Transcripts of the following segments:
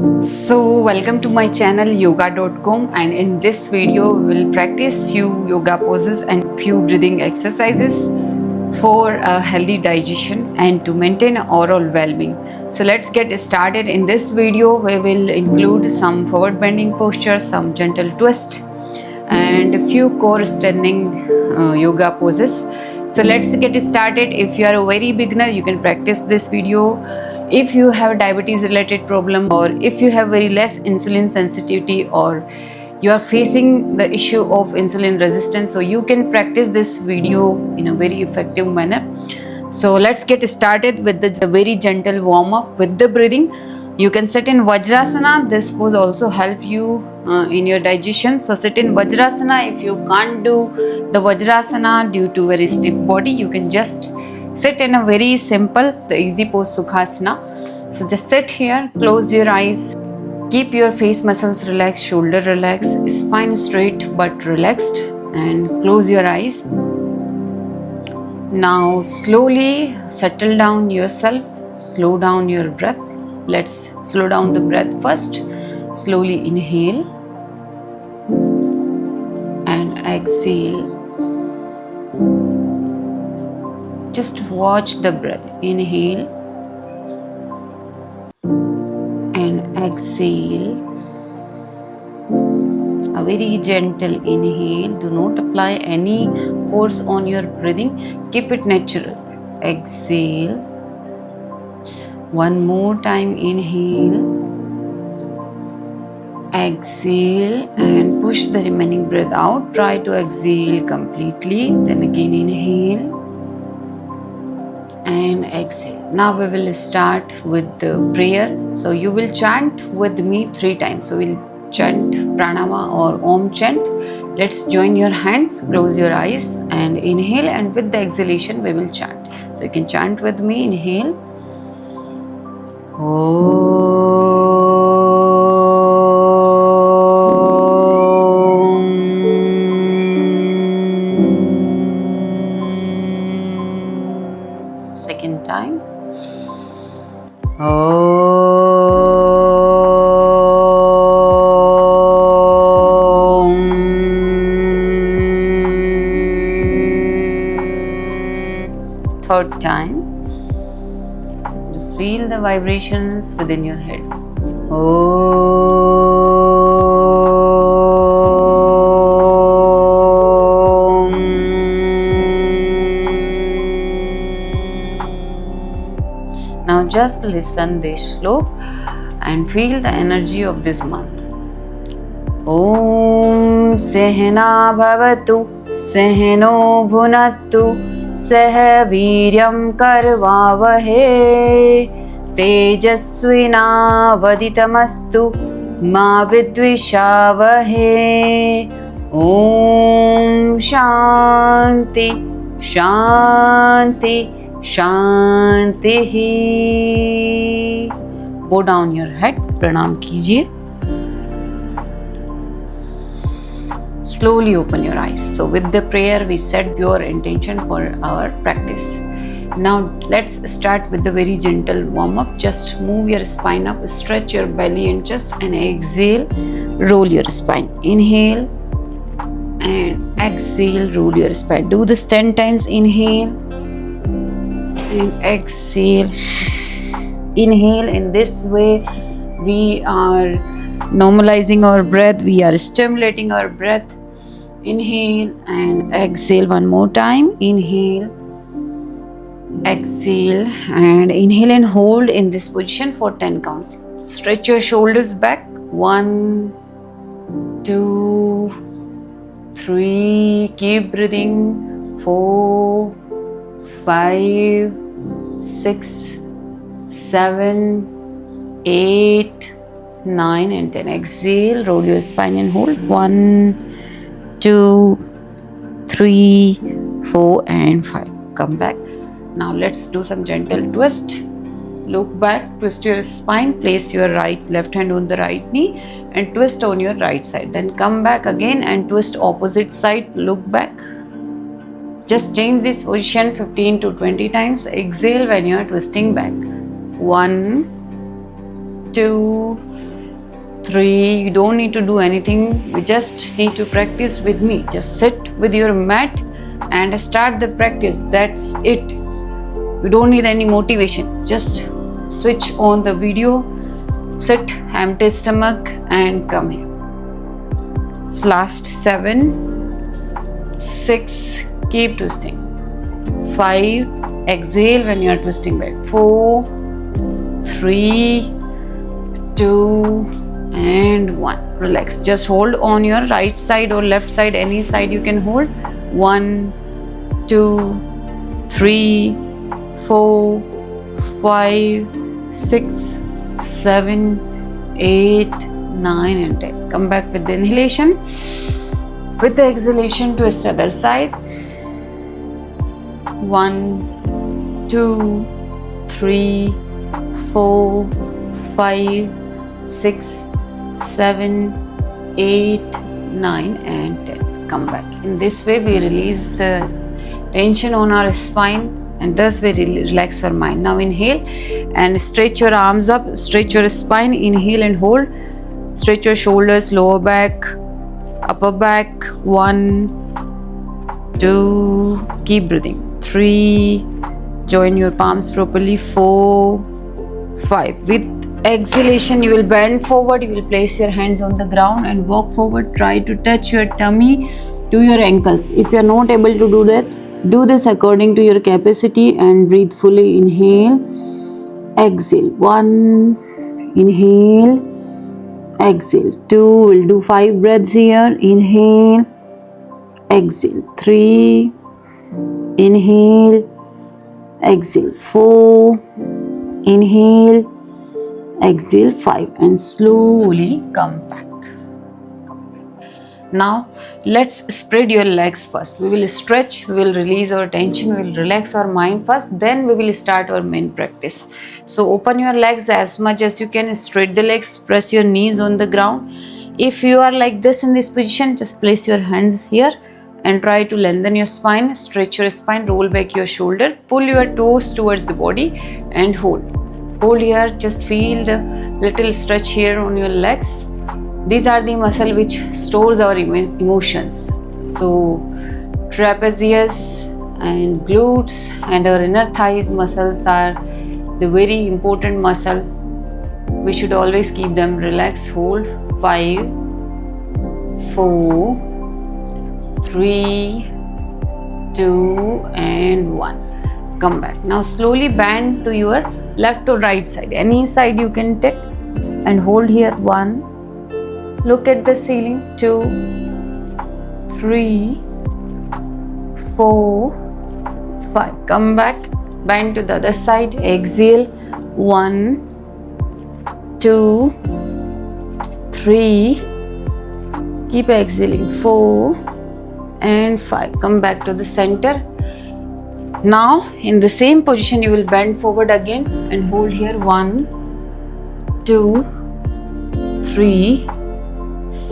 So welcome to my channel yoga.com, and in this video we will practice few yoga poses and few breathing exercises for a healthy digestion and to maintain oral well-being. So let's get started. In this video we will include some forward bending postures, some gentle twist and a few core strengthening yoga poses. So let's get started. If you are a very beginner, you can practice this video. If you have diabetes related problem, or if you have very less insulin sensitivity, or you are facing the issue of insulin resistance, so you can practice this video in a very effective manner. So let's get started with the very gentle warm up with the breathing. You can sit in Vajrasana. This pose also help you in your digestion. So sit in Vajrasana. If you can't do the Vajrasana due to very stiff body, you can just sit in a very simple, the easy pose Sukhasana. So just sit here, close your eyes, keep your face muscles relaxed, shoulder relaxed, spine straight but relaxed, and close your eyes. Now slowly settle down yourself, slow down your breath. Let's slow down the breath first. Slowly inhale and exhale. Just watch the breath. Inhale and exhale. A very gentle inhale. Do not apply any force on your breathing. Keep it natural. Exhale. One more time. Inhale. Exhale and push the remaining breath out. Try to exhale completely. Then again inhale and exhale. Now we will start with the prayer. So you will chant with me 3 times. So we'll chant pranama or om chant. Let's join your hands, close your eyes and inhale, and with the exhalation we will chant. So you can chant with me. Inhale. Second time. Third time. Just feel the vibrations within your head. Now just listen this shlok and feel the energy of this month. Om Sehna Bhavatu Sehno Bhunattu Seh Viryam Karvavahe Tejasvinavaditamastu Ma Vidvishavahe. Om Shanti Shanti Shanti. Bow down your head, pranam kijiye. Slowly open your eyes. So with the prayer we set pure intention for our practice. Now let's start with the very gentle warm up. Just move your spine up, stretch your belly and chest, and exhale, roll your spine. Inhale and exhale, roll your spine. Do this 10 times. Inhale and exhale. Inhale. In this way we are normalizing our breath, we are stimulating our breath. Inhale and exhale one more time. Inhale, exhale, and inhale and hold in this position for 10 counts. Stretch your shoulders back. 1, 2, 3. Keep breathing. 4, 5, 6, 7, 8, 9 and 10. Exhale, roll your spine and hold. 1, 2, 3, 4 and 5. Come back. Now let's do some gentle twist. Look back, twist your spine, place your left hand on the right knee and twist on your right side. Then come back again and twist opposite side. Look back. Just change this position 15 to 20 times. Exhale when you are twisting back. 1, 2, 3. You don't need to do anything. You just need to practice with me. Just sit with your mat and start the practice. That's it. You don't need any motivation. Just switch on the video, sit, empty stomach, and come here. Last 7, 6, keep twisting. 5, exhale when you are twisting back. 4, 3, 2, and 1. Relax. Just hold on your right side or left side, any side you can hold. 1, 2, 3, 4, 5, 6, 7, 8, 9, and 10. Come back with the inhalation. With the exhalation, twist other side. 1, 2, 3, 4, 5, 6, 7, 8, 9, and 10. Come back. In this way, we release the tension on our spine, and thus we relax our mind. Now inhale and stretch your arms up, stretch your spine. Inhale and hold. Stretch your shoulders, lower back, upper back. 1, 2, keep breathing. 3, join your palms properly. 4, 5. With exhalation, you will bend forward. You will place your hands on the ground and walk forward. Try to touch your tummy to your ankles. If you are not able to do that, do this according to your capacity and breathe fully. Inhale, exhale. 1, inhale, exhale. 2, we'll do 5 breaths here. Inhale, exhale. 3, inhale, exhale. 4, inhale, exhale. 5, and slowly come back. Now let's spread your legs first. We will stretch, we will release our tension, we will relax our mind first, then we will start our main practice. So open your legs as much as you can, straight the legs, press your knees on the ground. If you are like this in this position, just place your hands here and try to lengthen your spine, stretch your spine, roll back your shoulder, pull your toes towards the body and hold. Hold here, just feel the little stretch here on your legs. These are the muscle which stores our emotions. So trapezius and glutes and our inner thighs muscles are the very important muscle. We should always keep them relaxed. Hold. 5, 4, 3, 2, and 1. Come back. Now slowly bend to your left or right side. Any side you can take and hold here. 1. Look at the ceiling. 2, 3, 4, 5. Come back. Bend to the other side. Exhale. 1, 2, 3. Keep exhaling. 4 and 5. Come back to the center. Now in the same position you will bend forward again and hold here. 1, 2, 3,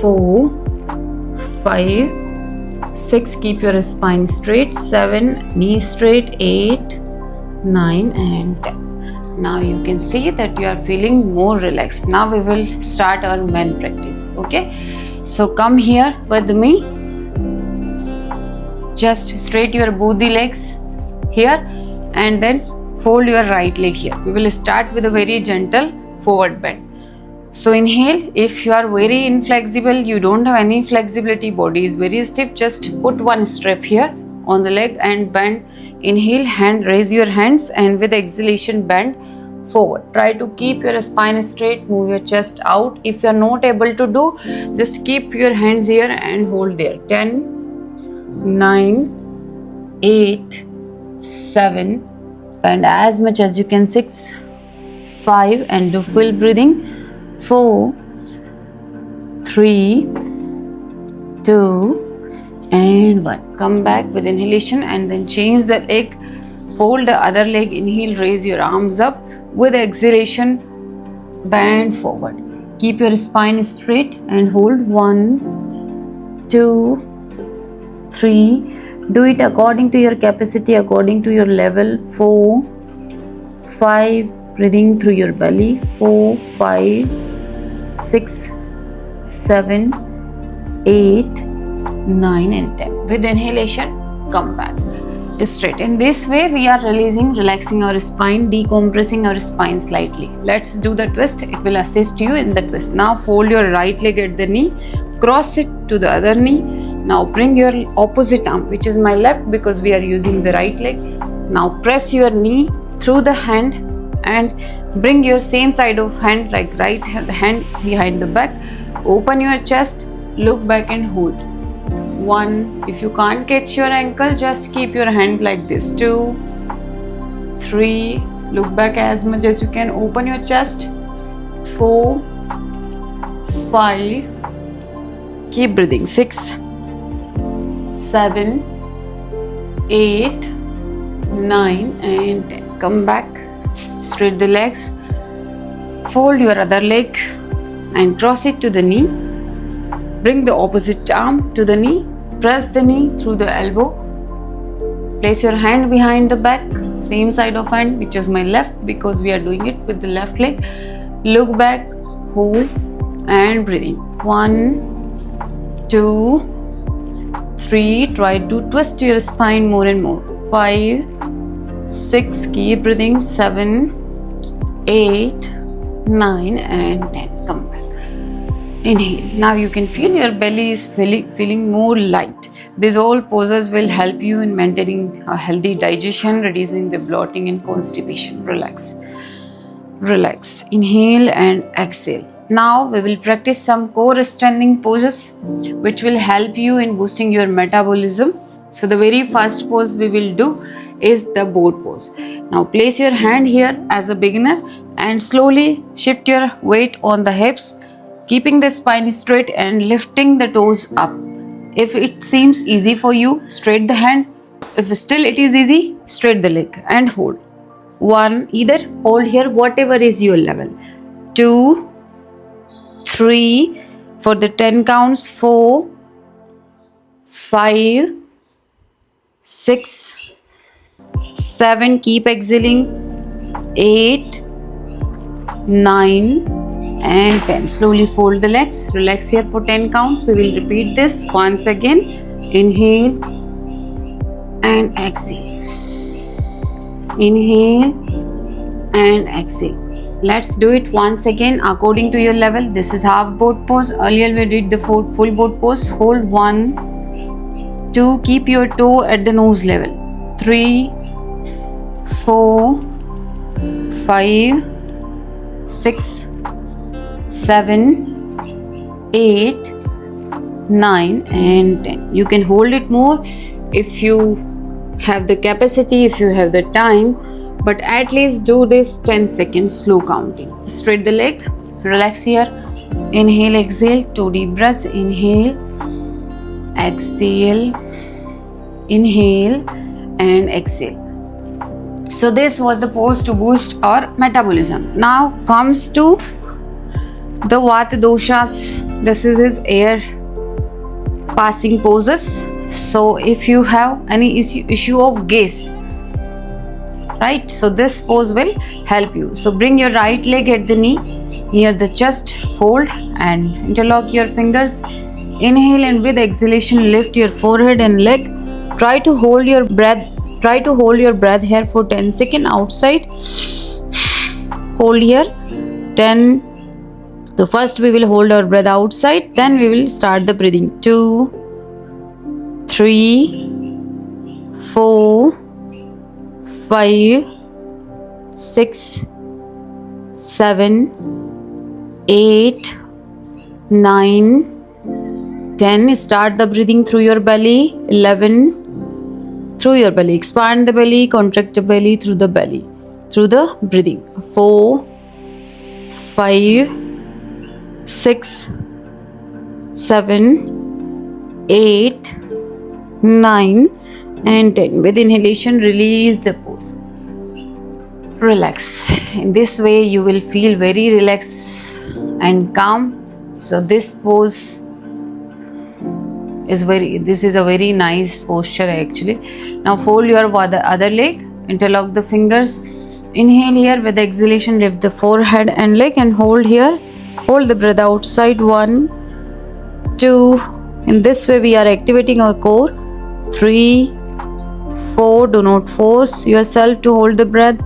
4, 5, 6. Keep your spine straight. 7, knee straight. 8, 9, and 10. Now you can see that you are feeling more relaxed. Now we will start our main practice. Okay, so come here with me. Just straight your both the legs here and then fold your right leg here. We will start with a very gentle forward bend. So inhale. If you are very inflexible, you don't have any flexibility, body is very stiff, just put one strap here on the leg and bend. Inhale, raise your hands, and with exhalation bend forward. Try to keep your spine straight, move your chest out. If you are not able to do, just keep your hands here and hold there. 10, 9, 8, 7, bend as much as you can. 6, 5, and do full breathing. 4, 3, 2, and 1. Come back with inhalation and then change the leg. Fold the other leg. Inhale, raise your arms up. With exhalation, bend forward. Keep your spine straight and hold. 1, 2, 3. Do it according to your capacity, according to your level. 4, 5. Breathing through your belly. 4, 5, 6, 7, 8, 9 and 10. With inhalation, come back straight. In this way we are relaxing our spine, decompressing our spine slightly. Let's do the twist. It will assist you in the twist. Now fold your right leg at the knee, cross it to the other knee. Now bring your opposite arm, which is my left because we are using the right leg. Now press your knee through the hand and bring your same side of hand, like right hand behind the back. Open your chest, look back and hold. 1, if you can't catch your ankle, just keep your hand like this. 2, 3, look back as much as you can, open your chest. 4, 5, keep breathing. 6, 7, 8, 9 and 10. Come back, straight the legs, fold your other leg and cross it to the knee. Bring the opposite arm to the knee, press the knee through the elbow. Place your hand behind the back, same side of hand, which is my left because we are doing it with the left leg. Look back, hold and breathe in. 1, 2, 3, try to twist your spine more and more. 5, 6, keep breathing. 7, 8, 9 and 10. Come back. Inhale. Now you can feel your belly is feeling more light. These all poses will help you in maintaining a healthy digestion, reducing the bloating and constipation. Relax. Relax. Inhale and exhale. Now we will practice some core strengthening poses which will help you in boosting your metabolism. So the very first pose we will do is the boat pose. Now place your hand here as a beginner and slowly shift your weight on the hips, keeping the spine straight and lifting the toes up. If it seems easy for you, straight the hand. If still it is easy, straight the leg and hold. 1, either hold here whatever is your level. 2, 3, for the 10 counts. 4, 5, 6, 7, keep exhaling. 8, 9 and 10. Slowly fold the legs, relax here for 10 counts. We will repeat this once again. Inhale and exhale. Inhale and exhale. Let's do it once again according to your level. This is half boat pose. Earlier we did the full boat pose. Hold 1, 2, keep your toe at the nose level. 3, 4, 5, 6, 7, 8, 9 and 10. You can hold it more if you have the capacity, if you have the time, but at least do this 10 seconds slow counting. Straight the leg, relax here. Inhale, exhale, 2 deep breaths. Inhale, exhale, inhale and exhale. So this was the pose to boost our metabolism. Now comes to the Vata doshas. This is his air passing poses. So if you have any issue of gas, right, so this pose will help you. So bring your right leg at the knee near the chest, fold and interlock your fingers. Inhale and with exhalation lift your forehead and leg. Try to hold your breath here for 10 seconds outside. Hold here 10. So first we will hold our breath outside, then we will start the breathing. 2, 3, 4, 5, 6, 7, 8, 9, 10. Start the breathing through your belly. 11, through your belly. Expand the belly, contract the belly through the belly, through the breathing. 4, 5, 6, 7, 8, 9 and 10. With inhalation, release the pose. Relax. In this way, you will feel very relaxed and calm. So this pose is a very nice posture actually. Now fold your other leg, interlock the fingers. Inhale here, with exhalation lift the forehead and leg and hold here. Hold the breath outside. 1, 2. In this way we are activating our core. 3, 4. Do not force yourself to hold the breath.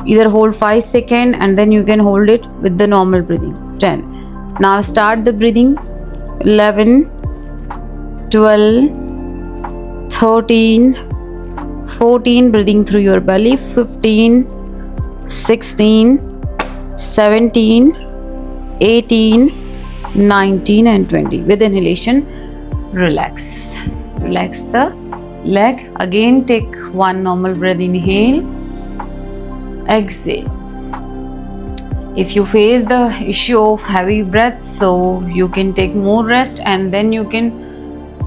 Either hold 5 seconds and then you can hold it with the normal breathing. 10. Now start the breathing. 11, 12, 13, 14. Breathing through your belly. 15, 16, 17, 18, 19 and 20. With inhalation, relax. Relax the leg. Again take one normal breath. Inhale, exhale. If you face the issue of heavy breath, so you can take more rest and then you can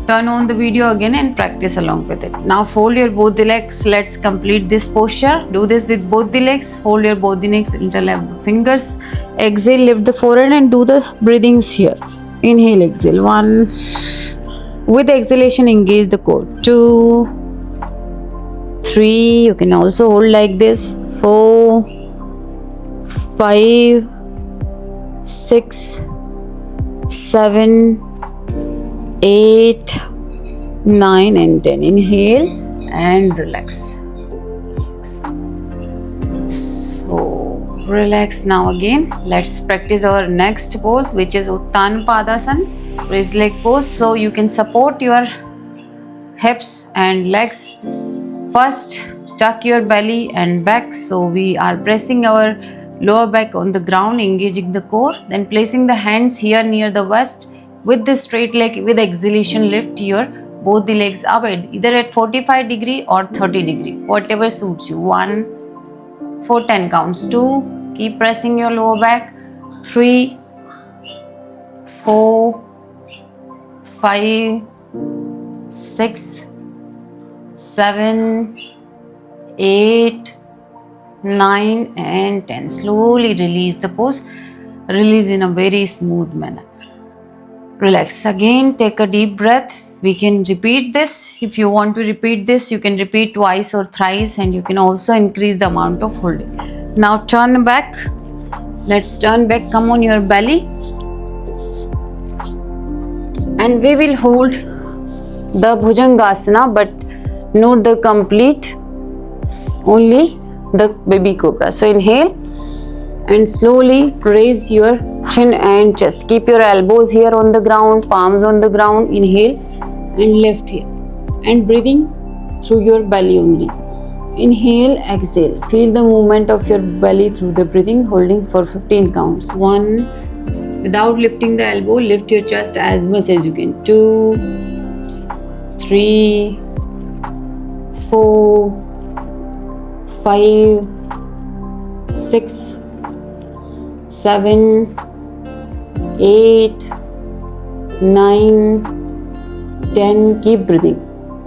turn on the video again and practice along with it. Now fold your both the legs. Let's complete this posture. Do this with both the legs. Fold your both the legs, interlock the fingers. Exhale, lift the forehead and do the breathings here. Inhale, exhale. 1. With exhalation, engage the core. 2, 3. You can also hold like this. 4, 5, 6, 7, 8, 9 and 10. Inhale and relax. So relax now again. Let's practice our next pose, which is Uttan Padasana, raised leg pose. So you can support your hips and legs. First tuck your belly and back, so we are pressing our lower back on the ground, engaging the core, then placing the hands here near the waist. With the straight leg, with exhalation, lift your both the legs up either at 45 degree or 30 degree, whatever suits you. 1 for 10 counts. 2, keep pressing your lower back. 3, 4, 5, 6, 7, 8, 9 and 10. Slowly release the pose. Release in a very smooth manner. Relax again. Take a deep breath. We can repeat this. If you want to repeat this, you can repeat twice or thrice, and you can also increase the amount of holding. Now turn back. Let's turn back. Come on your belly. And we will hold the Bhujangasana, but not the complete, only the baby cobra. So inhale and slowly raise your chin and chest. Keep your elbows here on the ground, palms on the ground. Inhale and lift here. And breathing through your belly only. Inhale, exhale. Feel the movement of your belly through the breathing, holding for 15 counts. 1. Without lifting the elbow, lift your chest as much as you can. 2, 3, 4, 5, 6, 7, 8, 9, 10. Keep breathing.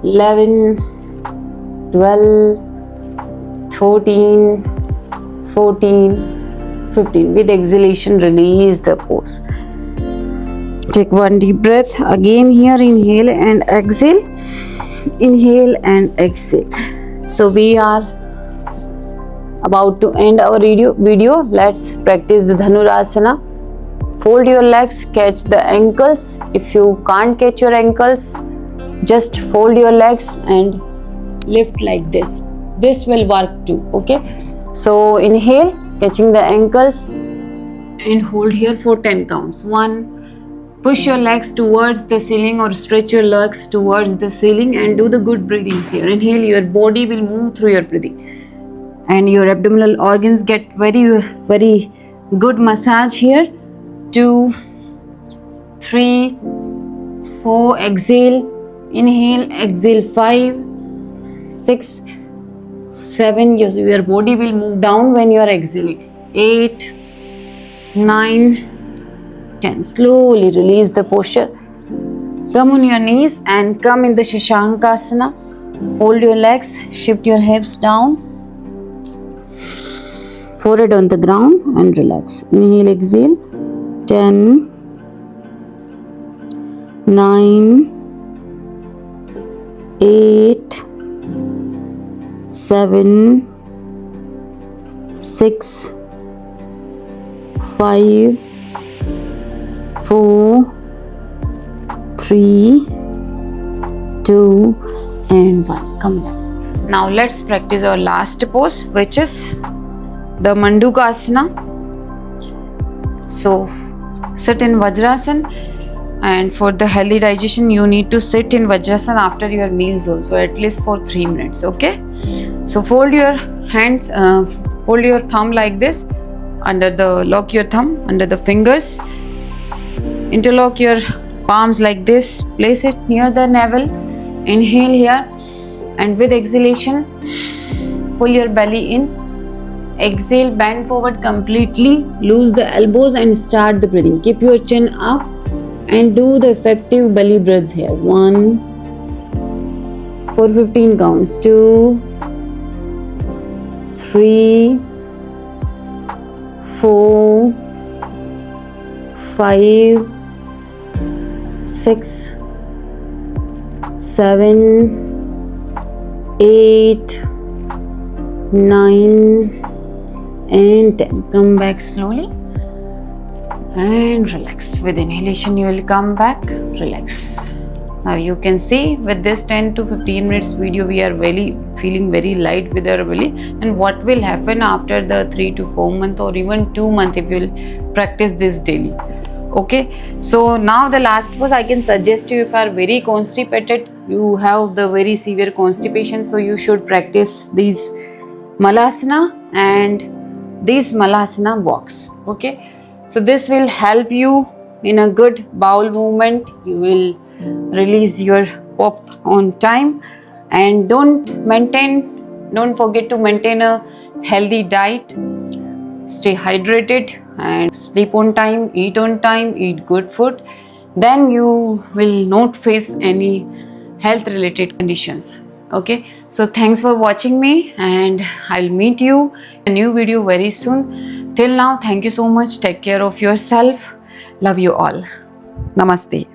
11, 12, 13, 14, 15. With exhalation, release the pose. Take one deep breath. Again here, inhale and exhale. Inhale and exhale. So we are about to end our video. Let's practice the Dhanurasana. Fold your legs, catch the ankles. If you can't catch your ankles, just fold your legs and lift like this. This will work too, okay? So inhale, catching the ankles, and hold here for 10 counts. 1. Push your legs towards the ceiling or stretch your legs towards the ceiling and do the good breathings here. Inhale, your body will move through your breathing. And your abdominal organs get very, very good massage here. 2, 3, 4, exhale. Inhale, exhale. 5, 6, 7. Yes, your body will move down when you are exhaling. 8, 9, 10. Slowly release the posture. Come on your knees and come in the Shashankasana. Fold your legs, shift your hips down. Forehead on the ground and relax. Inhale, exhale. 10, 9, 8, 7, 6, 5, 4, 3, 2 and 1. Come back. Now let's practice our last pose, which is the Mandukasana. So sit in Vajrasana, and for the healthy digestion you need to sit in Vajrasana after your meals also, at least for 3 minutes. Okay, so fold your hands, fold your thumb like this under the, lock your thumb under the fingers, interlock your palms like this, place it near the navel, inhale here, and with exhalation pull your belly in. Exhale, bend forward completely, loose the elbows and start the breathing. Keep your chin up and do the effective belly breaths here. 1 for 15 counts. 2, 3, 4, 5, 6, 7, 8, 9 and 10. Come back slowly and relax. With inhalation you will come back, relax. Now you can see with this 10 to 15 minutes video we are really feeling very light with our belly. And what will happen after the 3 to 4 month or even 2 months if you will practice this daily. Okay, so now the last pose I can suggest you, if you are very constipated, you have the very severe constipation, so you should practice these Malasana and these Malasana walks. Okay, so this will help you in a good bowel movement. You will release your pop on time, and don't forget to maintain a healthy diet. Stay hydrated and sleep on time, eat good food. Then you will not face any health related conditions. Okay, so thanks for watching me, and I'll meet you in a new video very soon. Till now, thank you so much. Take care of yourself. Love you all. Namaste.